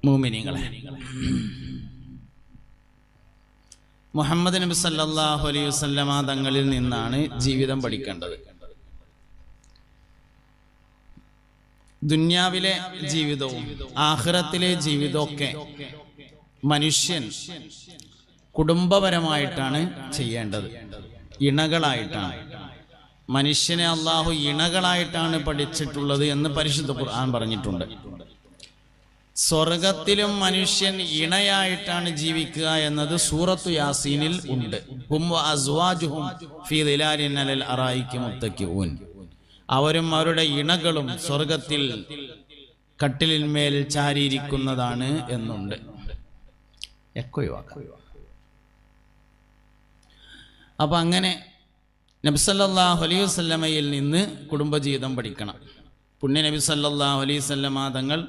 മുഅ്മിനീങ്ങളെ, മുഹമ്മദ് നബി സല്ലല്ലാഹു അലൈഹി വസല്ലമ തങ്ങളിൽ നിന്നാണ് ജീവിതം പഠിക്കേണ്ടത്. ദുന്യാവിലെ ജീവിതവും ആഖിറത്തിലെ ജീവിതമൊക്കെ മനുഷ്യൻ കുടുംബപരമായിട്ടാണ് ചെയ്യേണ്ടത്, ഇണകളായിട്ടാണ്. മനുഷ്യനെ അള്ളാഹു ഇണകളായിട്ടാണ് പഠിച്ചിട്ടുള്ളത് എന്ന് പരിശുദ്ധ ഖുർആൻ പറഞ്ഞിട്ടുണ്ട്. സ്വർഗത്തിലും മനുഷ്യൻ ഇണയായിട്ടാണ് ജീവിക്കുക എന്നത് സൂറത്തു യാസീനിൽ ഉണ്ട്. ഹും വഅസ്വാജുഹും ഫീ ദിലാലിൻ അലൽ അറായികി മുത്തക്കിഊൻ. അവരും അവരുടെ ഇണകളും സ്വർഗത്തിൽ കട്ടിലിന്മേൽ ചാരിയിരിക്കുന്നതാണ് എന്നുണ്ട്. അപ്പൊ അങ്ങനെ നബി സല്ലല്ലാഹു അലൈഹി വസല്ലമയിൽ നിന്ന് കുടുംബജീവിതം പഠിക്കണം. പുണ്യ നബി സല്ലല്ലാഹു അലൈഹി വസല്ലമ തങ്ങൾ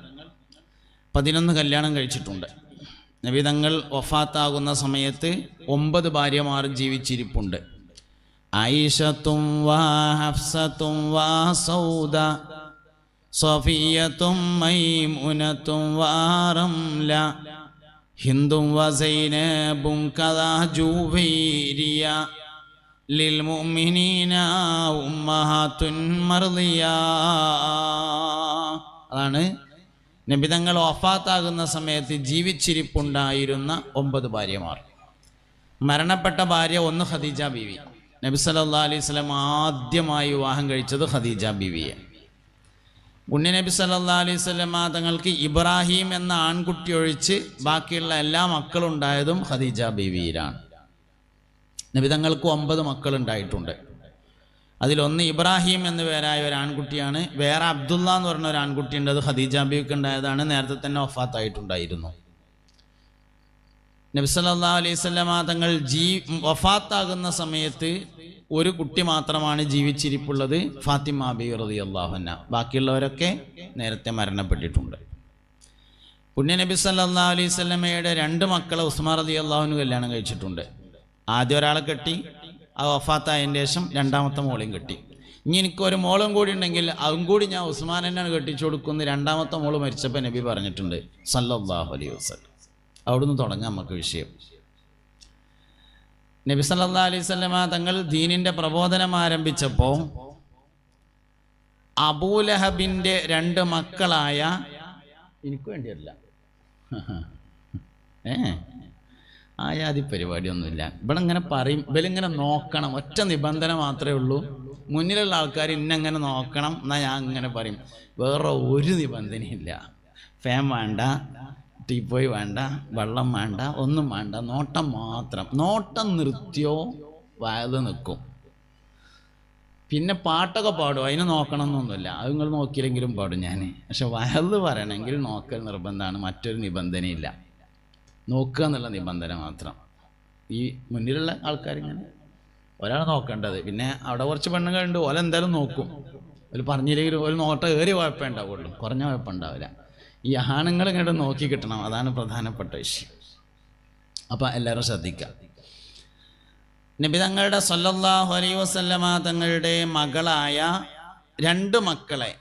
11 കല്യാണം കഴിച്ചിട്ടുണ്ട്. നബി തങ്ങൾ വഫാത്താകുന്ന സമയത്ത് 9 ഭാര്യമാർ ജീവിച്ചിരിപ്പുണ്ട്. ആയിഷത്തും വാ ഹഫ്സത്തും വാ സൗദ സഫിയത്തും മൈമുനത്തും വാ റംല ഹിന്ദും വ സൈനബും കദാ ജുവൈരിയ ലിൽ മുഅ്മിനീന ഉമ്മഹാത്തുൻ മർദിയ. അതാണ് നബിതങ്ങൾ വഫാത്താകുന്ന സമയത്ത് ജീവിച്ചിരിപ്പുണ്ടായിരുന്ന 9 ഭാര്യമാർ. മരണപ്പെട്ട ഭാര്യ ഒന്ന് ഖദീജ ബീവി. നബി സല്ലല്ലാഹു അലൈഹി വസല്ലം ആദ്യമായി വിവാഹം കഴിച്ചത് ഖദീജ ബീവിയെ. പുണ്യ നബി സല്ലല്ലാഹു അലൈഹി വസല്ലം തങ്ങൾക്ക് ഇബ്രാഹിം എന്ന ആൺകുട്ടി ഒഴിച്ച് ബാക്കിയുള്ള എല്ലാ മക്കളുണ്ടായതും ഖദീജ ബീവിയിലാണ്. നബി തങ്ങൾക്ക് 9 മക്കളുണ്ടായിട്ടുണ്ട്. അതിലൊന്ന് ഇബ്രാഹിം എന്ന പേരായ ഒരു ആൺകുട്ടിയാണ്. വേറെ അബ്ദുള്ള എന്ന് പറഞ്ഞ ഒരു ആൺകുട്ടിയുണ്ട്, അത് ഖദീജ ബീവിക്ക് ഉണ്ടായതാണ്. നേരത്തെ തന്നെ വഫാത്തായിട്ടുണ്ടായിരുന്നു. നബി സല്ലല്ലാഹു അലൈഹി വസല്ലം തങ്ങൾ വഫാത്താകുന്ന സമയത്ത് ഒരു കുട്ടി മാത്രമാണ് ജീവിച്ചിരിപ്പുള്ളത്, ഫാത്തിമ ബീവി റളിയല്ലാഹു അൻഹ. ബാക്കിയുള്ളവരൊക്കെ നേരത്തെ മരണപ്പെട്ടിട്ടുണ്ട്. പുണ്യ നബി സല്ലല്ലാഹു അലൈഹി വസല്ലമയുടെ 2 മക്കളെ ഉസ്മാൻ റളിയല്ലാഹു അൻഹു കല്യാണം കഴിച്ചിട്ടുണ്ട്. ആദ്യം ഒരാളെ കെട്ടി, ആ വഫാത്തായതിൻ്റെ ശേഷം 2ാമത്തെ മോളെയും കെട്ടി. ഇനി എനിക്കൊരു മോളും കൂടി ഉണ്ടെങ്കിൽ അതും കൂടി ഞാൻ ഉസ്മാൻ തന്നെയാണ് കെട്ടിച്ചു കൊടുക്കുന്ന 2ാമത്തെ മോള് മരിച്ചപ്പോൾ നബി പറഞ്ഞിട്ടുണ്ട് സല്ലല്ലാഹു അലൈഹി വസല്ലം. അവിടുന്ന് തുടങ്ങാം നമുക്ക് വിഷയം. നബി സല്ലല്ലാഹു അലൈഹി വസല്ലമ തങ്ങൾ ദീനിന്റെ പ്രബോധനം ആരംഭിച്ചപ്പോൾ അബൂലഹബിന്റെ 2 മക്കളായ, എനിക്ക് വേണ്ടിയല്ല, ആയാതി പരിപാടിയൊന്നുമില്ല. ഇവിടെ ഇങ്ങനെ പറയും, ഇവലിങ്ങനെ നോക്കണം. ഒറ്റ നിബന്ധന മാത്രമേ ഉള്ളൂ, മുന്നിലുള്ള ആൾക്കാർ ഇന്നെങ്ങനെ നോക്കണം എന്നാൽ ഞാൻ ഇങ്ങനെ പറയും. വേറെ ഒരു നിബന്ധനയില്ല. ഫാൻ വേണ്ട, ടീപ്പോയി വേണ്ട, വെള്ളം വേണ്ട, ഒന്നും വേണ്ട, നോട്ടം മാത്രം. നോട്ടം നിർത്തിയോ വയത് നിൽക്കും. പിന്നെ പാട്ടൊക്കെ പാടും, അതിന് നോക്കണം എന്നൊന്നുമില്ല. അത് നിങ്ങൾ നോക്കിയില്ലെങ്കിലും പാടും ഞാൻ. പക്ഷെ വയത് പറയണമെങ്കിൽ നോക്കൽ നിർബന്ധമാണ്, മറ്റൊരു നിബന്ധനയില്ല. നോക്കുക എന്നുള്ള നിബന്ധന മാത്രം. ഈ മുന്നിലുള്ള ആൾക്കാരിങ്ങനെ ഒരാൾ നോക്കേണ്ടത്. പിന്നെ അവിടെ കുറച്ച് പെണ്ണുങ്ങളുണ്ട്, ഓല എന്തായാലും നോക്കും. ഒരു പറഞ്ഞില്ലെങ്കിലും ഒരു നോട്ടം ഏറിയ കുഴപ്പമേ ഉണ്ടാവുള്ളൂ, കുറഞ്ഞ കുഴപ്പമുണ്ടാവില്ല. ഈ ആണുങ്ങൾ ഇങ്ങോട്ട് നോക്കി കിട്ടണം, അതാണ് പ്രധാനപ്പെട്ട വിഷയം. അപ്പം എല്ലാവരും ശ്രദ്ധിക്കുക. നബി തങ്ങളുടെ സല്ലല്ലാഹു അലൈഹി വസല്ലമ തങ്ങളുടെ മകളായ 2 മക്കളെ,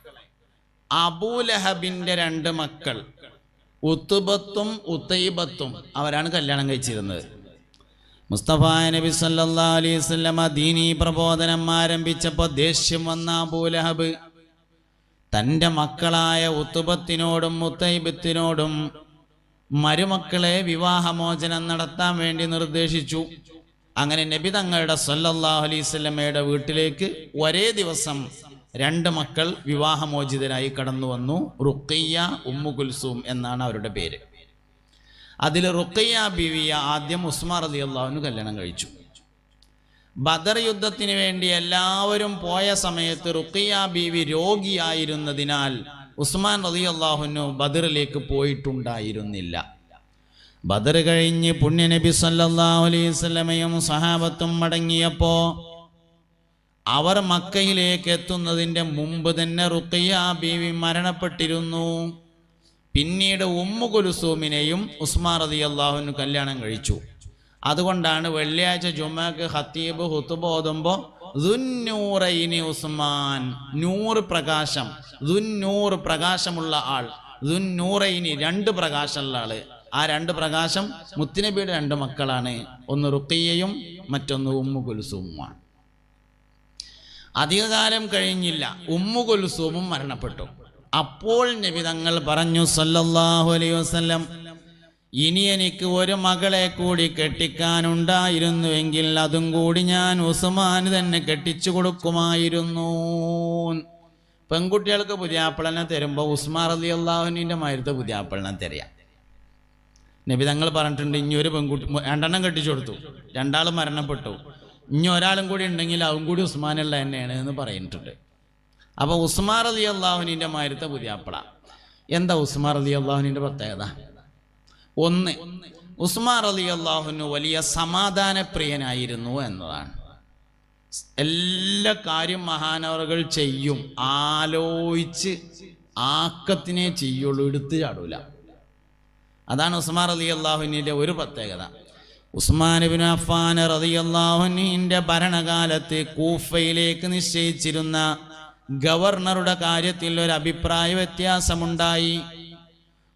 അബൂലഹബിന്റെ 2 മക്കൾ ഉത്ബത്തും ഉത്തൈബത്തും അവരാണ് കല്യാണം കഴിച്ചിരുന്നത്. മുസ്തഫ നബി സല്ലല്ലാഹു അലൈഹി വസല്ലമ ദീനീ പ്രബോധനം ആരംഭിച്ചപ്പോൾ ദേഷ്യം വന്ന അബൂലഹബ് തൻ്റെ മക്കളായ ഉത്ബത്തിനോടും ഉത്തൈബത്തിനോടും മരുമക്കളെ വിവാഹമോചനം നടത്താൻ വേണ്ടി നിർദ്ദേശിച്ചു. അങ്ങനെ നബി തങ്ങളുടെ സല്ലല്ലാഹു അലൈഹി വസല്ലമയുടെ വീട്ടിലേക്ക് ഒരേ ദിവസം 2 മക്കൾ വിവാഹമോചിതരായി കടന്നു വന്നു. റുഖിയ്യ, ഉമ്മു കുൽസൂം എന്നാണ് അവരുടെ പേര്. അതിൽ റുഖിയ്യ ബീവിയ ആദ്യം ഉസ്മാൻ റളിയല്ലാഹു അൻഹു കല്യാണം കഴിച്ചു. ബദർ യുദ്ധത്തിന് വേണ്ടി എല്ലാവരും പോയ സമയത്ത് റുഖിയ്യ ബീവി രോഗിയായിരുന്നതിനാൽ ഉസ്മാൻ റളിയല്ലാഹു അൻഹു ബദറിലേക്ക് പോയിട്ടുണ്ടായിരുന്നില്ല. ബദർ കഴിഞ്ഞ് പുണ്യ നബി സല്ലല്ലാഹു അലൈഹി വസല്ലമയും സഹാബത്തും മടങ്ങിയപ്പോൾ അവർ മക്കയിലേക്ക് എത്തുന്നതിൻ്റെ മുമ്പ് തന്നെ റുഖിയ്യ ബീവി മരണപ്പെട്ടിരുന്നു. പിന്നീട് ഉമ്മു കുൽസൂമിനെയും ഉസ്മാൻ റളിയല്ലാഹു അൻഹു കല്യാണം കഴിച്ചു. അതുകൊണ്ടാണ് വെള്ളിയാഴ്ച ജുമഅക്ക് ഖത്തീബ് ഖുതുബ ഓതുമ്പോൾ ദുന്നൂറൈനി ഉസ്മാൻ, നൂറ് പ്രകാശം, ദുന്നൂർ പ്രകാശമുള്ള ആൾ ദുന്നൂറൈനി, 2 പ്രകാശമുള്ള ആള്. ആ 2 പ്രകാശം മുത്തുനബിയുടെ 2 മക്കളാണ്. ഒന്ന് റുഖിയ്യയും മറ്റൊന്ന് ഉമ്മു കുൽസൂമുമാണ്. അധികകാലം കഴിഞ്ഞില്ല, ഉമ്മു കുൽസൂമും മരണപ്പെട്ടു. അപ്പോൾ നബി തങ്ങൾ പറഞ്ഞു സല്ലല്ലാഹു അലൈഹി വസല്ലം, ഇനി എനിക്ക് ഒരു മകളെ കൂടി കെട്ടിക്കാനുണ്ടായിരുന്നുവെങ്കിൽ അതും കൂടി ഞാൻ ഉസ്മാന് തന്നെ കെട്ടിച്ചു കൊടുക്കുമായിരുന്നു. പെൺകുട്ടികൾക്ക് പുതിയാപ്പിളനെ തരുമ്പോൾ ഉസ്മാൻ റളിയല്ലാഹുവിന്റെ മാതിരത്തെ പുതിയാപ്പിളനെ തരാം. നബി തങ്ങൾ പറഞ്ഞിട്ടുണ്ട്, ഇനി ഒരു പെൺകുട്ടി 2 കെട്ടിച്ചു കൊടുത്തു, 2 മരണപ്പെട്ടു, ഇനി ഒരാളും കൂടി ഉണ്ടെങ്കിൽ അതും കൂടി ഉസ്മാനുള്ള തന്നെയാണ് എന്ന് പറഞ്ഞിട്ടുണ്ട്. അപ്പോൾ ഉസ്മാൻ റളിയല്ലാഹുവിന്റെ മാതിരത്തെ പുതിയാപ്പിള. എന്താ ഉസ്മാൻ റളിയല്ലാഹുവിന്റെ പ്രത്യേകത? ഒന്ന്, ഉസ്മാൻ റളിയല്ലാഹുവിന് വലിയ സമാധാന പ്രിയനായിരുന്നു എന്നതാണ്. എല്ലാ കാര്യം മഹാനവറുകൾ ചെയ്യും, ആലോചിച്ച് ആക്കത്തിനെ ചെയ്യുള്ളൂ, എടുത്തു ചാടൂല. അതാണ് ഉസ്മാൻ റളിയല്ലാഹുവിന്റെ ഒരു പ്രത്യേകത. ഉസ്മാൻ ഇബ്നു അഫ്ഫാൻ റളിയല്ലാഹുവിന്റെ ഭരണകാലത്ത് കൂഫയിലേക്ക് നിശ്ചയിച്ചിരുന്ന ഗവർണറുടെ കാര്യത്തിൽ ഒരു അഭിപ്രായ വ്യത്യാസമുണ്ടായി.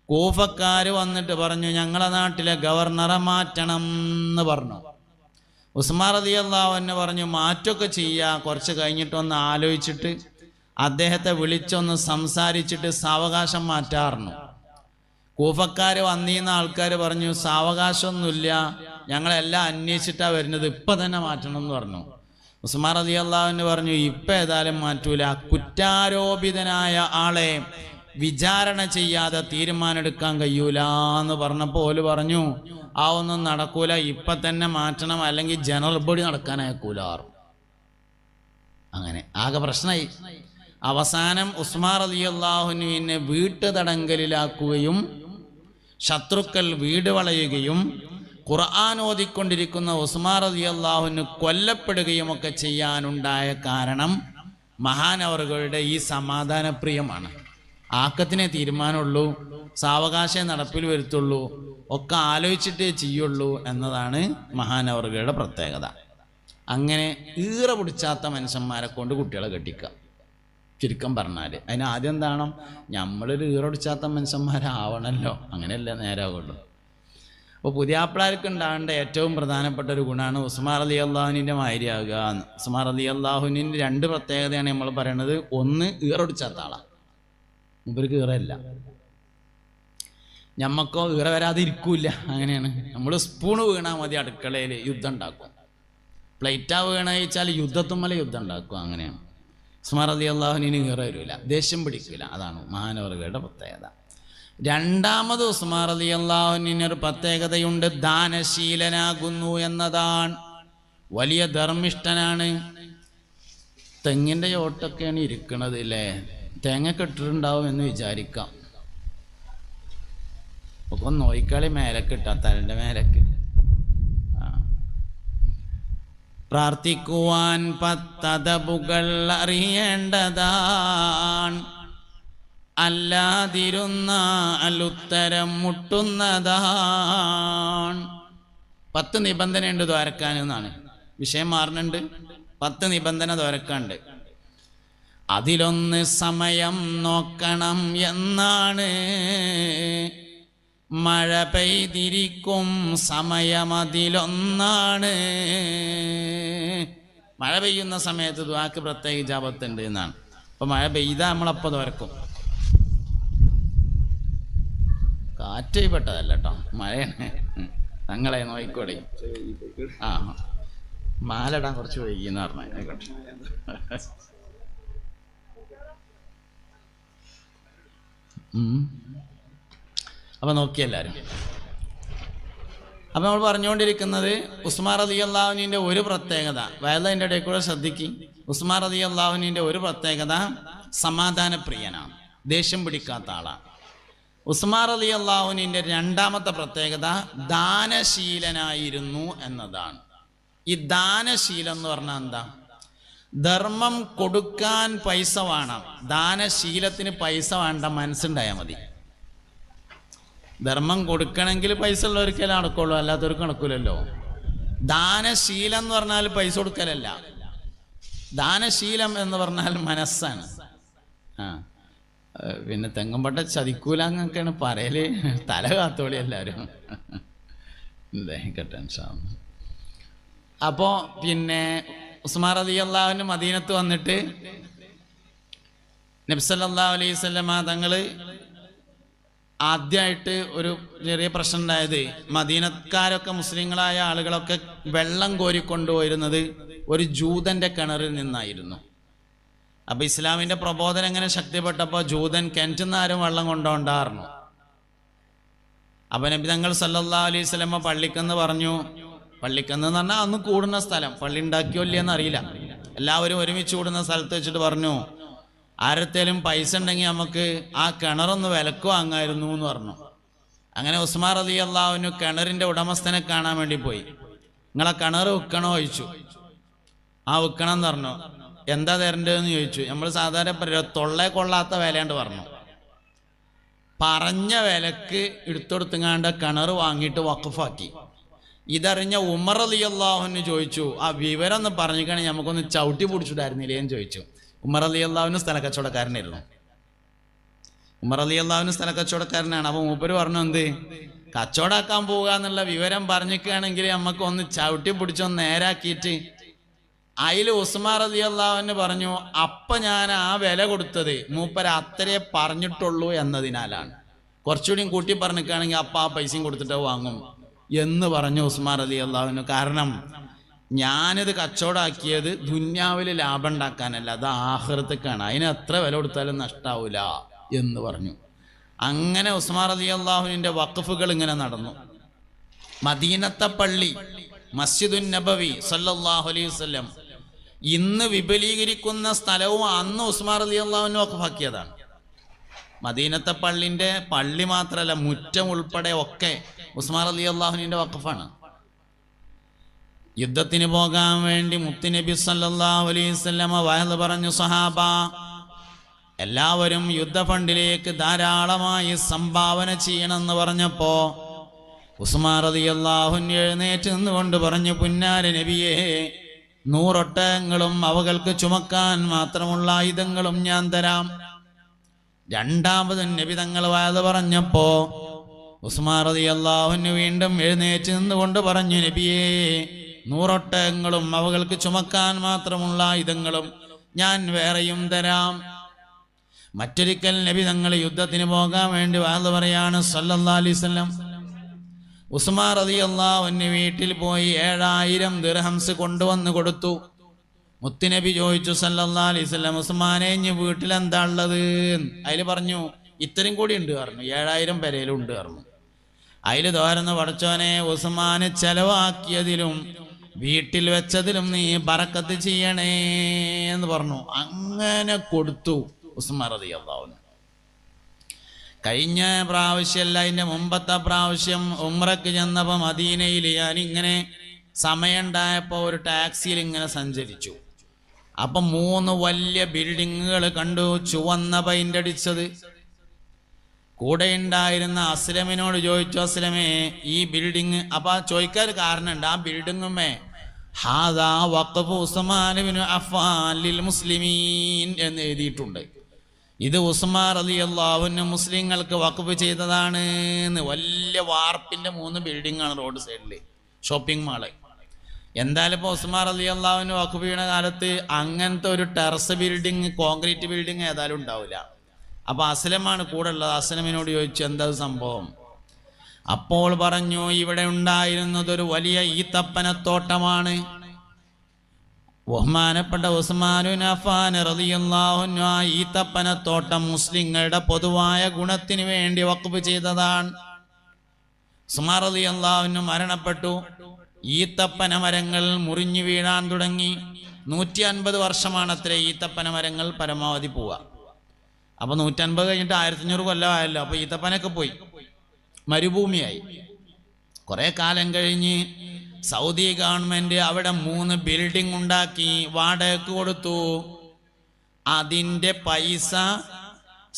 കൂഫക്കാര് വന്നിട്ട് പറഞ്ഞു, ഞങ്ങളെ നാട്ടിലെ ഗവർണറെ മാറ്റണം എന്ന് പറഞ്ഞു. ഉസ്മാൻ റളിയല്ലാഹു അൻഹു പറഞ്ഞു, മാറ്റമൊക്കെ ചെയ്യുക, കുറച്ച് കഴിഞ്ഞിട്ടൊന്ന് ആലോചിച്ചിട്ട് അദ്ദേഹത്തെ വിളിച്ചൊന്ന് സംസാരിച്ചിട്ട് സാവകാശം മാറ്റാറുണ്ട്. കൂഫക്കാര് വന്നിരുന്ന ആൾക്കാർ പറഞ്ഞു, സാവകാശമൊന്നുമില്ല, ഞങ്ങളെല്ലാം അന്വേഷിച്ചിട്ടാണ് വരുന്നത്, ഇപ്പം തന്നെ മാറ്റണം എന്ന് പറഞ്ഞു. ഉസ്മാൻ റളിയല്ലാഹു അൻഹു പറഞ്ഞു, ഇപ്പം ഏതായാലും മാറ്റൂല, കുറ്റാരോപിതനായ ആളെ വിചാരണ ചെയ്യാതെ തീരുമാനമെടുക്കാൻ കഴിയൂല എന്ന് പറഞ്ഞപ്പോൾ ഓല് പറഞ്ഞു, ആ ഒന്നും നടക്കൂല, ഇപ്പം തന്നെ മാറ്റണം, അല്ലെങ്കിൽ ജനറൽ ബോഡി നടക്കാനായിക്കൂല. അങ്ങനെ ആകെ പ്രശ്നമായി. അവസാനം ഉസ്മാൻ റളിയല്ലാഹു അൻഹുവിനെ വീട്ടുതടങ്കലിലാക്കുകയും ശത്രുക്കൾ വീട് വളയുകയും ഖുർആൻ ഓതിക്കൊണ്ടിരിക്കുന്ന ഉസ്മാൻ റളിയല്ലാഹു അൻഹു കൊല്ലപ്പെടുകയും ഒക്കെ ചെയ്യാനുണ്ടായ കാരണം മഹാനവറുകളുടെ ഈ സമാധാനപ്രിയമാണ്. ആക്കത്തിനെ തീരുമാനമുള്ളൂ, സാവകാശം നടപ്പിൽ വരുത്തുള്ളൂ, ഒക്കെ ആലോചിച്ചിട്ടേ ചെയ്യുള്ളൂ എന്നതാണ് മഹാനവറുകളുടെ പ്രത്യേകത. അങ്ങനെ ഈറ പിടിച്ചാത്ത മനുഷ്യന്മാരെ കൊണ്ട് കുട്ടികളെ കെട്ടിക്കുക. ചുരുക്കം പറഞ്ഞാൽ അതിന് ആദ്യം എന്താണ്, നമ്മളൊരു ഈറ പിടിച്ചാത്ത മനുഷ്യന്മാരാവണമല്ലോ, അങ്ങനെയല്ല നേരാവുള്ളൂ. അപ്പോൾ പുതിയാപ്പിളാർക്ക് ഉണ്ടാകേണ്ട ഏറ്റവും പ്രധാനപ്പെട്ട ഒരു ഗുണമാണ് ഉസ്മാൻ റളിയല്ലാഹുവിന്റെ മാതിരിയാകുക എന്ന്. ഉസ്മാൻ റളിയല്ലാഹുവിന്റെ 2 പ്രത്യേകതയാണ് നമ്മൾ പറയണത്. ഒന്ന്, ഈറ പിടിച്ചാത്ത ആളാണ്, ഇവർക്ക് ഈറയില്ല. ഞമ്മക്കോ ഈറ വരാതെ ഇരിക്കൂല, അങ്ങനെയാണ്. നമ്മൾ സ്പൂണ് വീണാൽ മതി അടുക്കളയിൽ യുദ്ധം ഉണ്ടാക്കും, പ്ലേറ്റാ വീണ വെച്ചാൽ യുദ്ധത്തുമ്മല യുദ്ധം ഉണ്ടാക്കും, അങ്ങനെയാണ്. ഉസ്മാൻ റളിയല്ലാഹുവിന് ഈറ വരില്ല, ദേഷ്യം പിടിക്കില്ല. അതാണ് മഹാനവറുകളുടെ പ്രത്യേകത. രണ്ടാമത് ഉസ്മാൻ റളിയല്ലാഹുവിന് ഒരു പ്രത്യേകതയുണ്ട്, ദാനശീലനാകുന്നു എന്നതാണ്. വലിയ ധർമ്മിഷ്ഠനാണ്. തെങ്ങിൻ്റെ ചോട്ടൊക്കെയാണ് ഇരിക്കണത് അല്ലേ, തേങ്ങ കെട്ടിട്ടുണ്ടാവും എന്ന് വിചാരിക്കാം. ഒക്കെ നോയിക്കളി മേലക്ക് ഇട്ടാ, തലൻ്റെ മേലക്ക്. പ്രാർത്ഥിക്കുവാൻ 10 അദബുകൾ അറിയേണ്ടതാണ്, അല്ലാതിരുന്നാൽ ഉത്തരം മുട്ടുന്നതാണ്. 10 നിബന്ധനയുണ്ട് ദ്വാരക്കാൻ എന്നാണ്. വിഷയം മാറുന്നുണ്ട്. 10 നിബന്ധന ദ്വാരക്കാണ്ട്. അതിലൊന്ന് സമയം നോക്കണം എന്നാണ്. മഴ പെയ്തിരിക്കും സമയം അതിലൊന്നാണ്. മഴ പെയ്യുന്ന സമയത്ത് ദുആക്ക് പ്രത്യേക ഇജാബത്തുണ്ട് എന്നാണ്. അപ്പൊ മഴ പെയ്താൽ നമ്മളപ്പോൾ തുറക്കും. കാറ്റ് പെട്ടതല്ല കേട്ടോ, മഴയാണ്. ഞങ്ങളെ നോയിക്കോടെ. ആ, മാലടാൻ കുറച്ച് വൈകിയെന്ന് പറഞ്ഞു. ആയിക്കോട്ടെ. അപ്പൊ നോക്കിയെല്ലാരും. അപ്പൊ നമ്മൾ പറഞ്ഞുകൊണ്ടിരിക്കുന്നത് ഉസ്മാൻ റളിയല്ലാഹുവിന്റെ ഒരു പ്രത്യേകത, വയലതിൻ്റെ ഇടയിൽ കൂടെ ശ്രദ്ധിക്കും. ഉസ്മാൻ റളിയല്ലാഹുവിന്റെ ഒരു പ്രത്യേകത സമാധാനപ്രിയനാണ്, ദേഷ്യം പിടിക്കാത്ത ആളാണ്. ഉസ്മാൻ റളിയല്ലാഹുവിന്റെ രണ്ടാമത്തെ പ്രത്യേകത ദാനശീലനായിരുന്നു എന്നതാണ്. ഈ ദാനശീലം എന്ന് പറഞ്ഞാൽ എന്താ? ധർമ്മം കൊടുക്കാൻ പൈസ വേണം, ദാനശീലത്തിന് പൈസ വേണ്ട, മനസ്സുണ്ടായാൽ മതി. ധർമ്മം കൊടുക്കണമെങ്കിൽ പൈസ ഉള്ളവർക്കെല്ലാം നടക്കുള്ളൂ, അല്ലാത്തവർക്ക് നടക്കൂലല്ലോ. ദാനശീലം എന്ന് പറഞ്ഞാൽ പൈസ കൊടുക്കലല്ല, ദാനശീലം എന്ന് പറഞ്ഞാൽ മനസ്സാണ്. പിന്നെ തെങ്ങമ്പട്ട ചതിക്കൂല എന്നൊക്കെയാണ് പറയല്. തല കാത്തോളി എല്ലാവരും. അപ്പോൾ പിന്നെ ഉസ്മാൻ റളിയല്ലാഹു അൻഹു മദീനത്ത് വന്നിട്ട് നബി സല്ലല്ലാഹു അലൈഹി വസല്ലമ തങ്ങൾ ആദ്യമായിട്ട് ഒരു ചെറിയ പ്രശ്നം ഉണ്ടായത്, മദീനക്കാരൊക്കെ മുസ്ലിങ്ങളായ ആളുകളൊക്കെ വെള്ളം കോരിക്കൊണ്ടുപോയിരുന്നത് ഒരു ജൂതൻ്റെ കിണറിൽ നിന്നായിരുന്നു. അപ്പോൾ ഇസ്ലാമിൻ്റെ പ്രബോധനം എങ്ങനെ ശക്തിപ്പെട്ടപ്പോൾ ജൂതൻ കിണറ്റിൽ നിന്ന് ആരും വെള്ളം കൊണ്ടുപോണ്ടായിരുന്നു. അപ്പോൾ നബി തങ്ങൾ സല്ലല്ലാഹു അലൈഹി വസല്ലമ പള്ളിക്കെന്ന് പറഞ്ഞു. പള്ളിക്കെന്ന് പറഞ്ഞാൽ അന്ന് കൂടുന്ന സ്ഥലം, പള്ളി ഉണ്ടാക്കിയോ ഇല്ലയെന്ന് അറിയില്ല, എല്ലാവരും ഒരുമിച്ച് കൂടുന്ന സ്ഥലത്ത് വെച്ചിട്ട് പറഞ്ഞു, ആരത്തേലും പൈസ ഉണ്ടെങ്കിൽ നമുക്ക് ആ കിണറൊന്ന് വിലക്ക് വാങ്ങായിരുന്നു എന്ന് പറഞ്ഞു. അങ്ങനെ ഉസ്മാൻ റളിയല്ലാഹു അൻഹു കിണറിൻ്റെ ഉടമസ്ഥനെ കാണാൻ വേണ്ടി പോയി. നിങ്ങളെ കിണർ വിൽക്കണോ ചോദിച്ചു. ആ വിൽക്കണം എന്ന് പറഞ്ഞു. എന്താ തരേണ്ടതെന്ന് ചോദിച്ചു. നമ്മൾ സാധാരണ തൊള്ളേ കൊള്ളാത്ത വിലയാണ്ട് പറഞ്ഞു. പറഞ്ഞ വിലക്ക് എടുത്തെടുത്തുങ്ങാണ്ട് കിണർ വാങ്ങിയിട്ട് വഖഫാക്കി. ഇതറിഞ്ഞ ഉമർ റളിയല്ലാഹു അൻഹു ചോദിച്ചു, ആ വിവരം ഒന്ന് പറഞ്ഞിട്ടാണെങ്കിൽ നമുക്കൊന്ന് ചവിട്ടി പിടിച്ചിട്ടായിരുന്നില്ലേന്ന് ചോദിച്ചു. ഉമർ റളിയല്ലാഹു അൻഹു സ്ഥലക്കച്ചവടക്കാരനായിരുന്നു. ഉമർ റളിയല്ലാഹു അൻഹു സ്ഥലക്കച്ചവടക്കാരനാണ്. അപ്പോൾ മൂപ്പര് പറഞ്ഞു, എന്ത് കച്ചവടമാക്കാൻ പോവുക എന്നുള്ള വിവരം പറഞ്ഞിരിക്കുകയാണെങ്കിൽ നമുക്ക് ഒന്ന് ചവിട്ടി പിടിച്ചൊന്ന് നേരാക്കിയിട്ട്. അതിൽ ഉസ്മാൻ റളിയല്ലാഹു അൻഹു പറഞ്ഞു, അപ്പം ഞാൻ ആ വില കൊടുത്തത് മൂപ്പര് അത്രേ പറഞ്ഞിട്ടുള്ളൂ എന്നതിനാലാണ്. കുറച്ചുകൂടിയും കൂട്ടി പറഞ്ഞിരിക്കുകയാണെങ്കിൽ അപ്പം ആ പൈസയും കൊടുത്തിട്ട് വാങ്ങും എന്ന് പറഞ്ഞു ഉസ്മാൻ റളിയല്ലാഹു അൻഹു. കാരണം ഞാനിത് കച്ചവടമാക്കിയത് ദുന്യാവിൽ ലാഭം ഉണ്ടാക്കാനല്ല, അത് ആഖിറത്തേക്കാണ്, അതിന് എത്ര വില കൊടുത്താലും നഷ്ടാവൂല എന്ന് പറഞ്ഞു. അങ്ങനെ ഉസ്മാൻ റളിയല്ലാഹു അൻഹുവിൻ്റെ വഖഫുകൾ ഇങ്ങനെ നടന്നു. മദീനത്തെ പള്ളി മസ്ജിദുൻ നബവി സല്ലല്ലാഹു അലൈഹി വസല്ലം ഇന്ന് വിപുലീകരിക്കുന്ന സ്ഥലവും അന്ന് ഉസ്മാൻ റളിയല്ലാഹു അൻഹു വഖഫാക്കിയതാണ്. മദീനത്തെ പള്ളിൻ്റെ പള്ളി മാത്രമല്ല, മുറ്റം ഉൾപ്പെടെ ഒക്കെ ഉസ്മാൻ റളിയല്ലാഹു അൻഹുവിൻ്റെ വഖഫാണ്. യുദ്ധത്തിന് പോകാൻ വേണ്ടി മുത്തുനബി സല്ലല്ലാഹു അലൈഹി വസല്ലമ വഅദ് പറഞ്ഞു, സഹാബ എല്ലാവരും യുദ്ധഫണ്ടിലേക്ക് ധാരാളമായി സംഭാവന ചെയ്യണമെന്ന് പറഞ്ഞപ്പോൾ ഉസ്മാൻ റളിയല്ലാഹു അൻഹു എഴുന്നേറ്റ് നിന്നുകൊണ്ട് പറഞ്ഞു, പുന്നാര നബിയേ, 100 ഒട്ടകങ്ങളും അവകൾക്ക് ചുമക്കാൻ മാത്രമുള്ള ആയുധങ്ങളും ഞാൻ തരാം. രണ്ടാമതും നബി തങ്ങൾ വഅദ് പറഞ്ഞപ്പോൾ ഉസ്മാൻ റളിയല്ലാഹു അൻഹു വീണ്ടും എഴുന്നേറ്റ് നിന്നുകൊണ്ട് പറഞ്ഞു, നബിയേ, 100 ഒട്ടകങ്ങളും അവകൾക്ക് ചുമക്കാൻ മാത്രമുള്ള ആയുധങ്ങളും ഞാൻ വേറെയും തരാം. മറ്റൊരിക്കൽ നബി തങ്ങൾ യുദ്ധത്തിന് പോകാൻ വേണ്ടി വഅദ് പറയാണ് സല്ലല്ലാഹു അലൈഹി വസല്ലം. ഉസ്മാൻ റളിയല്ലാഹു അൻഹു വീട്ടിൽ പോയി 7000 ദിർഹംസ് കൊണ്ടുവന്ന് കൊടുത്തു. മുത്തുനബി ചോദിച്ചു സല്ലല്ലാഹു അലൈഹി വസല്ലം, ഉസ്മാനെ ഇനി വീട്ടിൽ എന്താ ഉള്ളത്? അതിൽ പറഞ്ഞു, ഇത്രയും കൂടി ഉണ്ട് പറഞ്ഞു, 7000 പെരയിലും ഉണ്ട് പറഞ്ഞു. അതിൽ തോരുന്ന പടച്ചോനെ, ഉസ്മാന് ചെലവാക്കിയതിലും വീട്ടിൽ വെച്ചതിലും നീ ബറക്കത്ത് ചെയ്യണേ എന്ന് പറഞ്ഞു. അങ്ങനെ കൊടുത്തു ഉസ്മാൻ റളിയല്ലാഹു അൻഹു. കഴിഞ്ഞ പ്രാവശ്യമല്ല, അതിൻ്റെ മുമ്പത്തെ പ്രാവശ്യം ഉംറയ്ക്ക് ചെന്നപ്പോൾ മദീനയിൽ ഞാനിങ്ങനെ സമയമുണ്ടായപ്പോൾ ഒരു ടാക്സിയിൽ ഇങ്ങനെ സഞ്ചരിച്ചു. അപ്പം 3 വലിയ ബിൽഡിങ്ങുകൾ കണ്ടു, ചുവന്ന പെയിന്റ് അടിച്ചത്. കൂടെ ഉണ്ടായിരുന്ന അസ്ലമിനോട് ചോദിച്ചു, അസ്ലമേ ഈ ബിൽഡിങ്, അപ്പം ചോദിക്കാൻ കാരണമുണ്ട്, ആ ബിൽഡിങ്ങുമേ ഹാദാ വഖഫ് ഉസ്മാൻ ഇബ്നു അഫ്ഫാൻ ലിൽ മുസ്ലിമീൻ എന്ന് എഴുതിയിട്ടുണ്ട്. ഇത് ഉസ്മാൻ റളിയല്ലാഹു അൻഹു മുസ്ലിങ്ങൾക്ക് വഖഫ് ചെയ്തതാണ്. വലിയ വാർപ്പിൻ്റെ 3 ബിൽഡിങ്ങാണ് റോഡ് സൈഡിൽ, ഷോപ്പിംഗ് മാള്. എന്തായാലും ഇപ്പോൾ ഉസ്മാൻ റളിയല്ലാഹു അൻഹു വഖഫ് ചെയ്യുന്ന കാലത്ത് അങ്ങനത്തെ ഒരു ടെറസ് ബിൽഡിങ്, കോൺക്രീറ്റ് ബിൽഡിങ് ഏതായാലും ഉണ്ടാവില്ല. അപ്പോൾ അസ്ലമാണ് കൂടെ ഉള്ളത്. അസ്ലമിനോട് ചോദിച്ചു, എന്താ സംഭവം? അപ്പോൾ പറഞ്ഞു, ഇവിടെ ഉണ്ടായിരുന്നതൊരു വലിയ ഈത്തപ്പനത്തോട്ടമാണ്. ബഹുമാനപ്പെട്ട ഉസ്മാൻ അഫ്ഫാൻ റളിയല്ലാഹു അൻഹു ആ ഈത്തപ്പനത്തോട്ടം മുസ്ലിങ്ങളുടെ പൊതുവായ ഗുണത്തിന് വേണ്ടി വഖഫ് ചെയ്തതാണ്. ഉസ്മാൻ റളിയല്ലാഹു അൻഹു മരണപ്പെട്ടു. ഈത്തപ്പന മരങ്ങൾ മുറിഞ്ഞു വീഴാൻ തുടങ്ങി. 150 വർഷമാണ് അത്ര ഈത്തപ്പന മരങ്ങൾ പരമാവധി പോവുക. അപ്പോൾ 150 കഴിഞ്ഞിട്ട് 1500 കൊല്ലമായല്ലോ. അപ്പോൾ ഈത്തപ്പനൊക്കെ പോയി, മരുഭൂമിയായി. കുറേ കാലം കഴിഞ്ഞ് സൗദി ഗവൺമെൻറ് അവിടെ 3 ബിൽഡിംഗ് ഉണ്ടാക്കി വാടകയ്ക്ക് കൊടുത്തു. അതിൻ്റെ പൈസ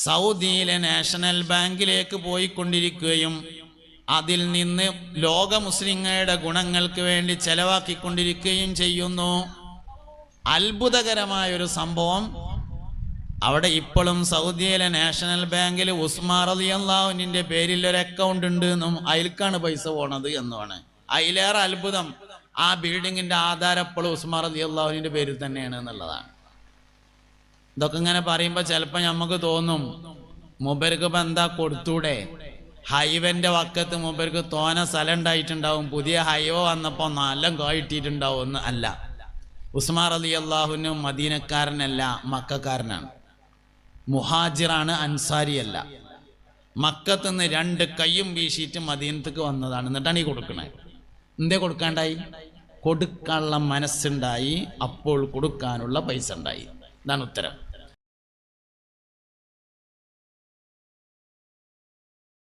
സൗദിയിലെ നാഷണൽ ബാങ്കിലേക്ക് പോയിക്കൊണ്ടിരിക്കുകയും അതിൽ നിന്ന് ലോക മുസ്ലിങ്ങളുടെ ഗുണങ്ങൾക്ക് വേണ്ടി ചെലവാക്കിക്കൊണ്ടിരിക്കുകയും ചെയ്യുന്നു. അത്ഭുതകരമായൊരു സംഭവം. അവിടെ ഇപ്പോഴും സൗദിയിലെ നാഷണൽ ബാങ്കിൽ ഉസ്മാൻ റളിയല്ലാഹു അൻഹുവിന്റെ പേരിൽ ഒരു അക്കൗണ്ട് ഉണ്ട് എന്നും അതിലേക്കാണ് പൈസ പോണത് എന്നുമാണ്. അതിലേറെ അത്ഭുതം ആ ബിൽഡിങ്ങിന്റെ ആധാരം എപ്പോഴും ഉസ്മാൻ റളിയല്ലാഹു അൻഹുവിന്റെ പേരിൽ തന്നെയാണ് എന്നുള്ളതാണ്. ഇതൊക്കെ ഇങ്ങനെ പറയുമ്പോൾ ചിലപ്പോൾ നമുക്ക് തോന്നും മൂപ്പർക്ക് ഇപ്പം എന്താ കൊടുത്തൂടെ, ഹൈവേന്റെ വക്കത്ത് മൂപ്പർക്ക് തോന സ്ഥലം ഉണ്ടായിട്ടുണ്ടാവും, പുതിയ ഹൈവേ വന്നപ്പോൾ നല്ല കായിട്ടിട്ടുണ്ടാവും എന്ന്. അല്ല, ഉസ്മാൻ റളിയല്ലാഹു അൻഹു മദീനക്കാരനല്ല, മക്കക്കാരനാണ്, മുഹാജിറാണ്, അൻസാരിയല്ല. മക്കത്തുനിന്ന് 2 കയ്യും വീശിയിട്ട് മദീനത്തേക്ക് വന്നതാണ്. എന്നിട്ടാണ് ഈ കൊടുക്കണേ. എന്തേ കൊടുക്കാണ്ടായി? കൊടുക്കാനുള്ള മനസ്സുണ്ടായി, അപ്പോൾ കൊടുക്കാനുള്ള പൈസ ഉണ്ടായി. ഇതാണ് ഉത്തരം.